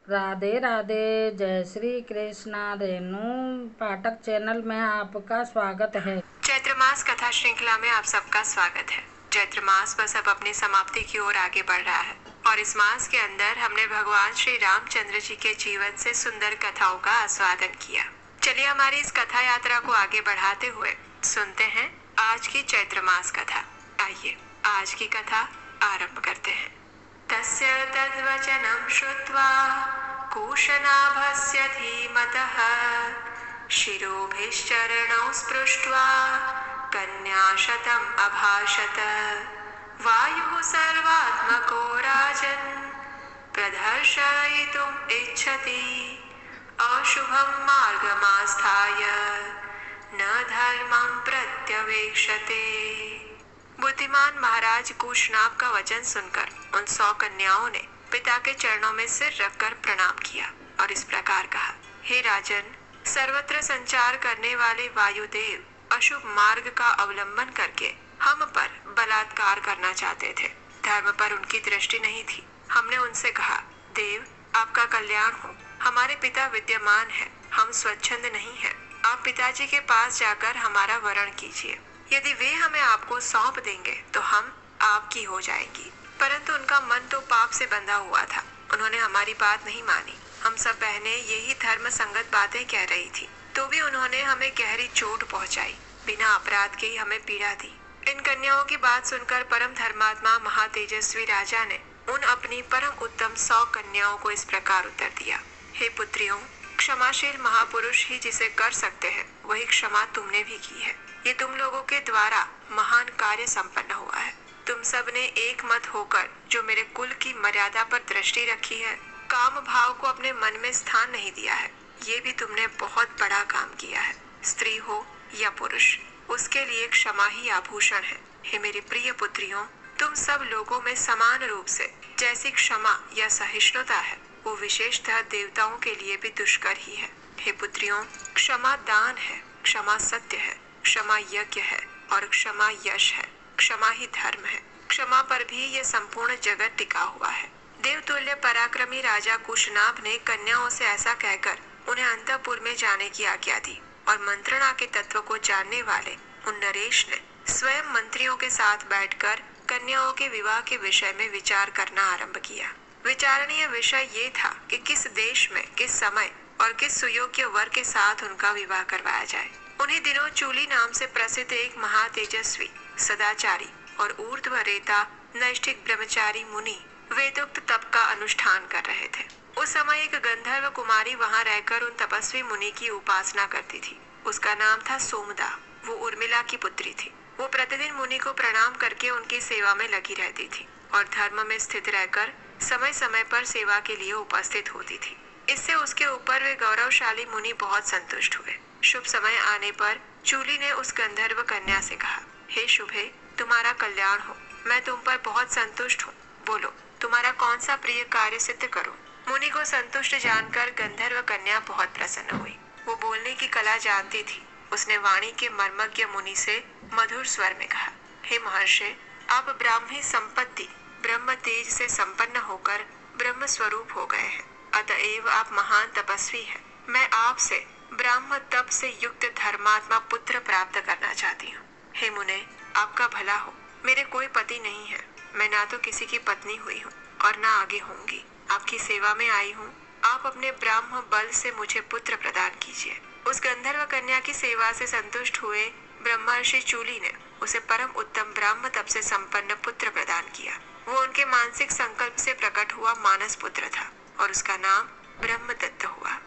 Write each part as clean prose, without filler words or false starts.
राधे राधे। जय श्री कृष्णा। रेणु पाठक चैनल में आपका स्वागत है। चैत्र मास कथा श्रृंखला में आप सबका स्वागत है। चैत्र मास बस अब अपनी समाप्ति की ओर आगे बढ़ रहा है और इस मास के अंदर हमने भगवान श्री रामचंद्र जी के जीवन से सुंदर कथाओं का आस्वादन किया। चलिए हमारी इस कथा यात्रा को आगे बढ़ाते हुए सुनते हैं आज की चैत्र मास कथा। आइए आज की कथा आरंभ करते हैं। तस्य तद्वचनं श्रुत्वा कूशनाभस्य धीमतः शिरोभिश्चरणौ स्पृष्ट्वा कन्याशतम् अभाषत। वायुः सर्वात्मको राजन् प्रदर्शयितुम् इच्छति अशुभं मार्गमास्थाय न धर्मं प्रत्यवेक्षते। बुद्धिमान महाराज कूशनाभ का वचन सुनकर उन 100 कन्याओं ने पिता के चरणों में सिर रखकर प्रणाम किया और इस प्रकार कहा, हे राजन, सर्वत्र संचार करने वाले वायुदेव अशुभ मार्ग का अवलंबन करके हम पर बलात्कार करना चाहते थे। धर्म पर उनकी दृष्टि नहीं थी। हमने उनसे कहा, देव आपका कल्याण हो, हमारे पिता विद्यमान है, हम स्वच्छंद नहीं हैं। आप पिताजी के पास जाकर हमारा वरण कीजिए। यदि वे हमें आपको सौंप देंगे तो हम आपकी हो जाएंगी। परंतु उनका मन तो पाप से बंधा हुआ था। उन्होंने हमारी बात नहीं मानी। हम सब बहनें यही धर्म संगत बातें कह रही थी, तो भी उन्होंने हमें गहरी चोट पहुंचाई। बिना अपराध के ही हमें पीड़ा दी। इन कन्याओं की बात सुनकर परम धर्मात्मा महातेजस्वी राजा ने उन अपनी परम उत्तम 100 कन्याओं को इस प्रकार उत्तर दिया, हे पुत्रियों, क्षमाशील महापुरुष ही जिसे कर सकते हैं वही क्षमा तुमने भी की है। ये तुम लोगों के द्वारा महान कार्य संपन्न हुआ है। तुम सब ने एक मत होकर जो मेरे कुल की मर्यादा पर दृष्टि रखी है, काम भाव को अपने मन में स्थान नहीं दिया है, ये भी तुमने बहुत बड़ा काम किया है। स्त्री हो या पुरुष, उसके लिए क्षमा ही आभूषण है। हे मेरी प्रिय पुत्रियों, तुम सब लोगों में समान रूप से जैसी क्षमा या सहिष्णुता है, वो विशेषतः देवताओं के लिए भी दुष्कर ही है। हे पुत्रियों, क्षमा दान है, क्षमा सत्य है, क्षमा यज्ञ है और क्षमा यश है। क्षमा ही धर्म है। क्षमा पर भी ये संपूर्ण जगत टिका हुआ है। देवतुल्य पराक्रमी राजा कुशनाभ ने कन्याओं से ऐसा कहकर उन्हें अंतःपुर में जाने की आज्ञा दी और मंत्रणा के तत्व को जानने वाले उन नरेश ने स्वयं मंत्रियों के साथ बैठकर कन्याओं के विवाह के विषय में विचार करना आरंभ किया। विचारणीय विषय ये था कि किस देश में, किस समय और किस सुयोग्य वर के साथ उनका विवाह करवाया जाए। उन्हीं दिनों चूली नाम से प्रसिद्ध एक महातेजस्वी, सदाचारी और ऊर्ध्वरेता नैष्ठिक ब्रह्मचारी मुनि वेदोक्त तप का अनुष्ठान कर रहे थे। उस समय एक गंधर्व कुमारी वहां रहकर उन तपस्वी मुनि की उपासना करती थी। उसका नाम था सोमदा। वो उर्मिला की पुत्री थी। वो प्रतिदिन मुनि को प्रणाम करके उनकी सेवा में लगी रहती थी और धर्म में स्थित रहकर समय समय पर सेवा के लिए उपस्थित होती थी। इससे उसके ऊपर वे गौरवशाली मुनि बहुत संतुष्ट हुए। शुभ समय आने पर चूली ने उस गंधर्व कन्या से कहा, हे शुभे, तुम्हारा कल्याण हो, मैं तुम पर बहुत संतुष्ट हूँ। बोलो, तुम्हारा कौन सा प्रिय कार्य सिद्ध करूं? मुनि को संतुष्ट जानकर गंधर्व कन्या बहुत प्रसन्न हुई। वो बोलने की कला जानती थी। उसने वाणी के मर्मज्ञ मुनि से मधुर स्वर में कहा, हे महर्षि, आप ब्राह्मी संपत्ति ब्रह्म तेज से संपन्न होकर ब्रह्म स्वरूप हो गए हैं, अतएव आप महान तपस्वी हैं। मैं आपसे ब्राह्म तप से युक्त धर्मात्मा पुत्र प्राप्त करना चाहती हूँ। हे मुने, आपका भला हो। मेरे कोई पति नहीं है। मैं ना तो किसी की पत्नी हुई हूँ और ना आगे होंगी। आपकी सेवा में आई हूँ। आप अपने ब्राह्म बल से मुझे पुत्र प्रदान कीजिए। उस गंधर्व कन्या की सेवा से संतुष्ट हुए ब्रह्मर्षि चूली ने उसे परम उत्तम ब्राह्म तप से संपन्न पुत्र प्रदान किया। वो उनके मानसिक संकल्प से प्रकट हुआ मानस पुत्र था और उसका नाम ब्रह्मदत्त हुआ।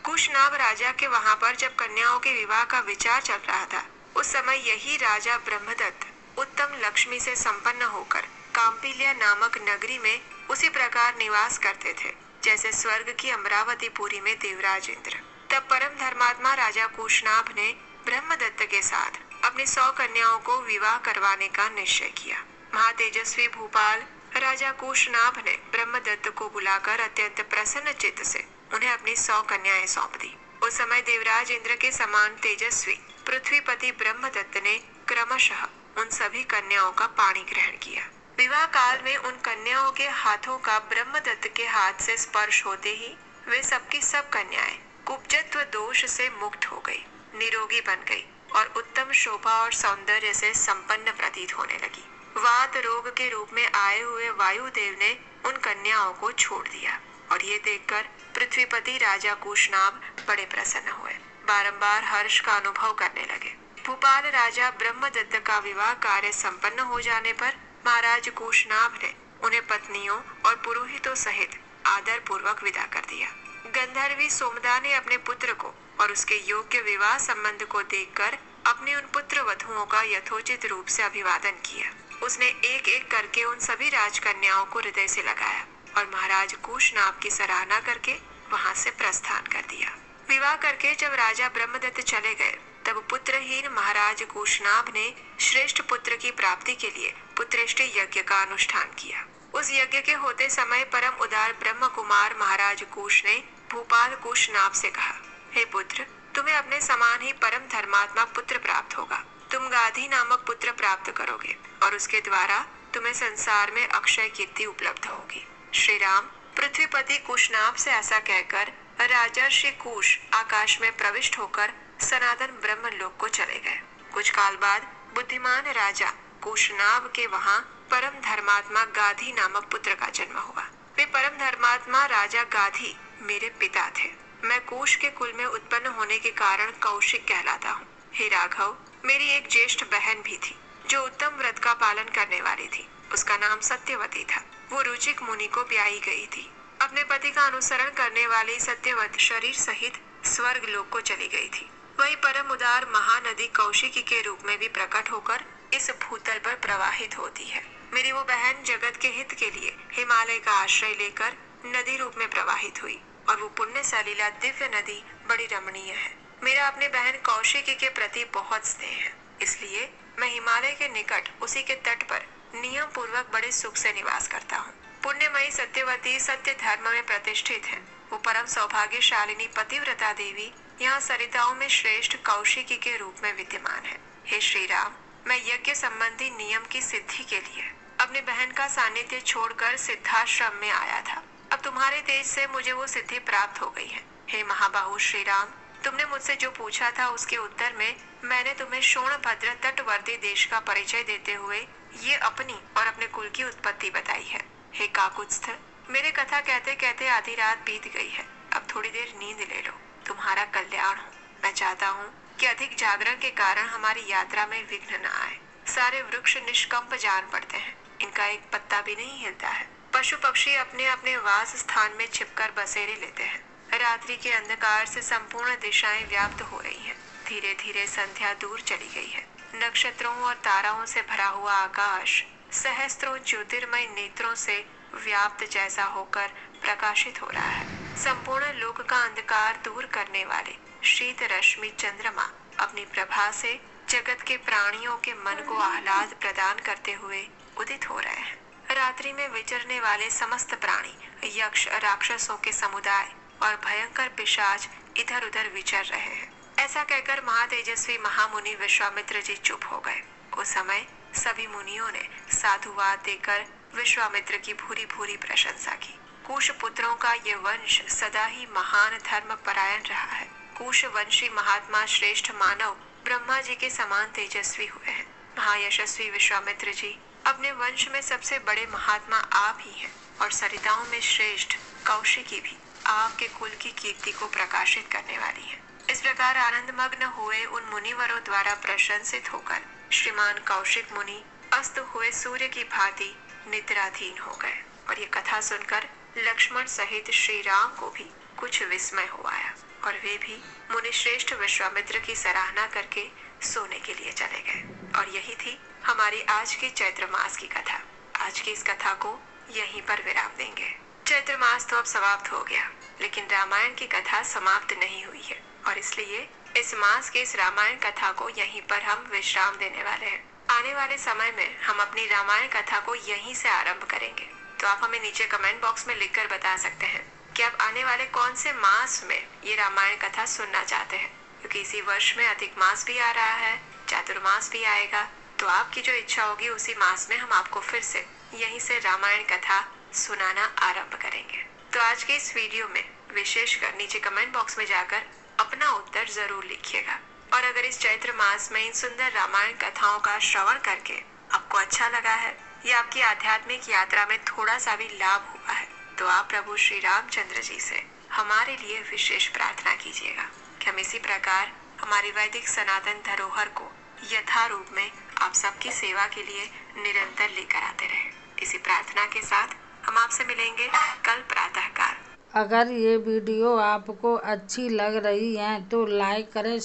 कुशनाभ राजा के वहां पर जब कन्याओं के विवाह का विचार चल रहा था, उस समय यही राजा ब्रह्मदत्त उत्तम लक्ष्मी से संपन्न होकर काम्पिल्या नामक नगरी में उसी प्रकार निवास करते थे जैसे स्वर्ग की अमरावतीपुरी में देवराज इंद्र। तब परम धर्मात्मा राजा कुशनाभ ने ब्रह्मदत्त के साथ अपनी 100 कन्याओं को विवाह करवाने का निश्चय किया। महातेजस्वी भूपाल राजा कुशनाभ ने ब्रह्मदत्त को बुलाकर अत्यंत प्रसन्न चित्त से उन्हें अपनी 100 कन्याएं सौंप दी। उस समय देवराज इंद्र के समान तेजस्वी पृथ्वीपति ब्रह्मदत्त ने क्रमशः उन सभी कन्याओं का पाणी ग्रहण किया। विवाह काल में उन कन्याओं के हाथों का ब्रह्मदत्त के हाथ से स्पर्श होते ही वे सबकी सब कन्याएं कुब्जत्व दोष से मुक्त हो गई, निरोगी बन गई और उत्तम शोभा और सौंदर्य से संपन्न प्रतीत होने लगी। वात रोग के रूप में आए हुए वायुदेव ने उन कन्याओं को छोड़ दिया और ये देखकर पृथ्वीपति राजा कुशनाभ बड़े प्रसन्न हुए, बारंबार हर्ष का अनुभव करने लगे। भूपाल राजा ब्रह्मदत्त का विवाह कार्य संपन्न हो जाने पर महाराज कुशनाभ ने उन्हें पत्नियों और पुरोहितों सहित आदर पूर्वक विदा कर दिया। गंधर्वी सोमदा ने अपने पुत्र को और उसके योग्य विवाह संबंध को देखकर अपने उन पुत्र वधुओं का यथोचित रूप से अभिवादन किया। उसने एक एक करके उन सभी राजकन्याओं को हृदय से लगाया और महाराज कुशनाभ की सराहना करके वहां से प्रस्थान कर दिया। विवाह करके जब राजा ब्रह्मदत्त चले गए तब पुत्रहीन महाराज कुशनाभ ने श्रेष्ठ पुत्र की प्राप्ति के लिए पुत्रेष्टि यज्ञ का अनुष्ठान किया। उस यज्ञ के होते समय परम उदार ब्रह्म कुमार महाराज कुश ने भूपाल कुशनाभ से कहा, हे पुत्र, तुम्हें अपने समान ही परम धर्मात्मा पुत्र प्राप्त होगा। तुम गाधी नामक पुत्र प्राप्त करोगे और उसके द्वारा तुम्हें संसार में अक्षय कीर्ति उपलब्ध होगी। श्री राम पृथ्वीपति कुशनाभ से ऐसा कहकर राजा श्री कुश आकाश में प्रविष्ट होकर सनातन ब्रह्म लोक को चले गए। कुछ काल बाद बुद्धिमान राजा कुशनाभ के वहां परम धर्मात्मा गाधी नामक पुत्र का जन्म हुआ। वे परम धर्मात्मा राजा गाधी मेरे पिता थे। मैं कुश के कुल में उत्पन्न होने के कारण कौशिक कहलाता हूँ। हे राघव, मेरी एक ज्येष्ठ बहन भी थी जो उत्तम व्रत का पालन करने वाली थी। उसका नाम सत्यवती था। वो रुचिक मुनि को ब्याही गई थी। अपने पति का अनुसरण करने वाली सत्यवत शरीर सहित स्वर्ग लोक को चली गई थी। वही परम उदार महानदी कौशिकी के रूप में भी प्रकट होकर इस भूतल पर प्रवाहित होती है। मेरी वो बहन जगत के हित के लिए हिमालय का आश्रय लेकर नदी रूप में प्रवाहित हुई और वो पुण्य सलीला दिव्य नदी बड़ी रमणीय है। मेरा अपने बहन कौशिकी के प्रति बहुत स्नेह है, इसलिए मैं हिमालय के निकट उसी के तट पर नियम पूर्वक बड़े सुख से निवास करता हूँ। पुण्यमयी सत्यवती सत्य धर्म में प्रतिष्ठित है। वो परम सौभाग्यशालिनी पतिव्रता देवी यहाँ सरिताओं में श्रेष्ठ कौशिकी के रूप में विद्यमान है। हे श्री राम, मैं यज्ञ संबंधी नियम की सिद्धि के लिए अपनी बहन का सानिध्य छोड़कर सिद्धाश्रम में आया था। अब तुम्हारे तेज से मुझे वो सिद्धि प्राप्त हो गई है। हे महाबाहु श्री राम, तुमने मुझसे जो पूछा था उसके उत्तर में मैंने तुम्हें शोणभद्र तटवर्ती देश का परिचय देते हुए ये अपनी और अपने कुल की उत्पत्ति बताई है। हे काकुत्स्थ, मेरे कथा कहते कहते आधी रात बीत गई है। अब थोड़ी देर नींद ले लो, तुम्हारा कल्याण हो। मैं चाहता हूँ कि अधिक जागरण के कारण हमारी यात्रा में विघ्न न आए। सारे वृक्ष निष्कंप जान पड़ते हैं, इनका एक पत्ता भी नहीं हिलता है। पशु पक्षी अपने अपने वास स्थान में छिपकर बसेरे लेते हैं। रात्रि के अंधकार से संपूर्ण दिशाएं व्याप्त हो रही हैं। धीरे धीरे संध्या दूर चली गई है। नक्षत्रों और ताराओं से भरा हुआ आकाश सहस्त्रों ज्योतिर्मय नेत्रों से व्याप्त जैसा होकर प्रकाशित हो रहा है। संपूर्ण लोक का अंधकार दूर करने वाले शीत रश्मि चंद्रमा अपनी प्रभा से जगत के प्राणियों के मन को आह्लाद प्रदान करते हुए उदित हो रहे हैं। रात्रि में विचरने वाले समस्त प्राणी यक्ष राक्षसों के समुदाय और भयंकर पिशाच इधर उधर विचर रहे हैं। ऐसा कहकर महातेजस्वी महामुनि विश्वामित्र जी चुप हो गए। उस समय सभी मुनियों ने साधुवाद देकर विश्वामित्र की भूरी भूरी प्रशंसा की। कुश पुत्रों का ये वंश सदा ही महान धर्म परायण रहा है। कुश वंशी महात्मा श्रेष्ठ मानव ब्रह्मा जी के समान तेजस्वी हुए हैं। महायशस्वी विश्वामित्र जी, अपने वंश में सबसे बड़े महात्मा आप ही हैं और सरिताओं में श्रेष्ठ कौशिकी भी आपके कुल की कीर्ति को प्रकाशित करने वाली है। इस प्रकार आनंद मग्न हुए उन मुनिवरों द्वारा प्रशंसित होकर श्रीमान कौशिक मुनि अस्त हुए सूर्य की भांति निद्राधीन हो गए और ये कथा सुनकर लक्ष्मण सहित श्री राम को भी कुछ विस्मय हो आया और वे भी मुनि श्रेष्ठ विश्वामित्र की सराहना करके सोने के लिए चले गए। और यही थी हमारी आज की चैत्र मास की कथा। आज की इस कथा को यहीं पर विराम देंगे। चैत्र मास तो अब समाप्त हो गया, लेकिन रामायण की कथा समाप्त नहीं हुई है और इसलिए इस मास की इस रामायण कथा को यहीं पर हम विश्राम देने वाले हैं। आने वाले समय में हम अपनी रामायण कथा को यहीं से आरंभ करेंगे। तो आप हमें नीचे कमेंट बॉक्स में लिखकर बता सकते हैं कि आप आने वाले कौन से मास में ये रामायण कथा सुनना चाहते हैं, क्योंकि इसी वर्ष में अधिक मास भी आ रहा है, चातुर्मास भी आएगा। तो आपकी जो इच्छा होगी उसी मास में हम आपको फिर से यहीं से रामायण कथा सुनाना आरंभ करेंगे। तो आज के इस वीडियो में विशेषकर नीचे कमेंट बॉक्स में जाकर अपना उत्तर जरूर लिखिएगा। और अगर इस चैत्र मास में इन सुंदर रामायण कथाओं का श्रवण करके आपको अच्छा लगा है या आपकी आध्यात्मिक यात्रा में थोड़ा सा भी लाभ हुआ है, तो आप प्रभु श्री रामचंद्र जी से हमारे लिए विशेष प्रार्थना कीजिएगा कि हम इसी प्रकार हमारी वैदिक सनातन धरोहर को यथारूप में आप सबकी सेवा के लिए निरंतर लेकर आते रहे। इसी प्रार्थना के साथ हम आपसे मिलेंगे कल प्रातःकाल। अगर ये वीडियो आपको अच्छी लग रही है तो लाइक करें।